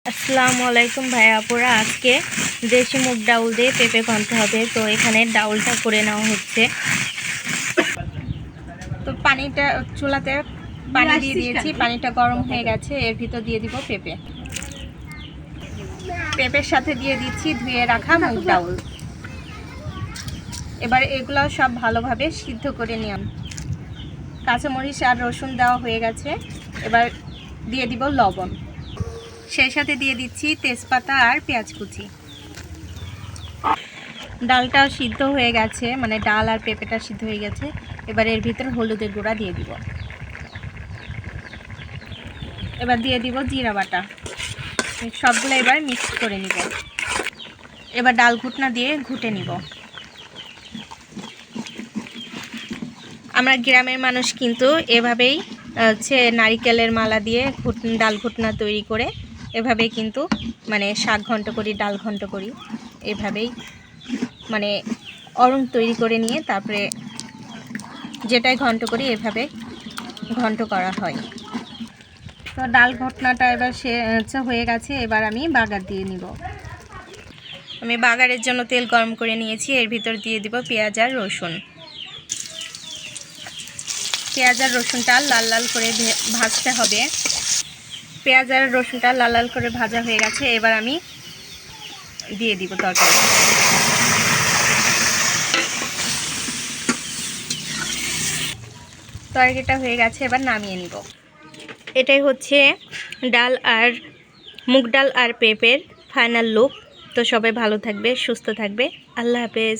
আসসালামু আলাইকুম ভাই আপুরা। আজকে দেশি মুগ ডাউল দিয়ে পেঁপে ভানতে হবে। তো এখানে ডাউলটা করে নেওয়া হচ্ছে। তো পানিটা চুলাতে পানি দিয়ে দিয়েছি, পানিটা গরম হয়ে গেছে। এর ভিতর দিয়ে দিব পেঁপে। পেঁপের সাথে দিয়ে দিচ্ছি ধুয়ে রাখা মুগ ডাউল। এবার এগুলো সব ভালোভাবে সিদ্ধ করে নিলাম। কাঁচামরিচ আর রসুন দেওয়া হয়ে গেছে। এবার দিয়ে দিব লবণ, সেই সাথে দিয়ে দিচ্ছি তেজপাতা আর পেঁয়াজ কুচি। ডালটাও সিদ্ধ হয়ে গেছে, মানে ডাল আর পেঁপেটা সিদ্ধ হয়ে গেছে। এবার এর ভিতর হলুদের গুঁড়া দিয়ে দিব। এবার দিয়ে দিব জিরা বাটা। সবগুলো এবার মিক্স করে নিব। এবার ডাল ঘুটনা দিয়ে ঘুটে নিব। আমরা গ্রামের মানুষ কিন্তু এভাবেই নারিকেলের মালা দিয়ে ডাল ঘুটনা তৈরি করে এভাবেই কিন্তু মানে শাক ঘন্ট করি, ডাল ঘন্ট করি। এভাবেই মানে অরুণ তৈরি করে নিয়ে তারপরে যেটাই ঘন্ট করি এভাবে ঘন্ট করা হয়। তো ডাল ঘটনাটা এবার হয়ে গেছে। এবার আমি বাগার দিয়ে নিব। আমি বাগারের জন্য তেল গরম করে নিয়েছি। এর ভিতর দিয়ে দিব পেঁয়াজ আর রসুন। পেঁয়াজ আর রসুনটা লাল লাল করে ভাজতে হবে। পেঁয়াজ আর রসুনটা লাল লাল করে ভাজা হয়ে গেছে। এবার আমি দিয়ে দিব তরকারি। তরকারিটা হয়ে গেছে, এবার নামিয়ে নিব। এটাই হচ্ছে ডাল আর মুগ ডাল আর পেঁপের ফাইনাল লুক। তো সবাই ভালো থাকবে, সুস্থ থাকবে। আল্লাহ হাফেজ।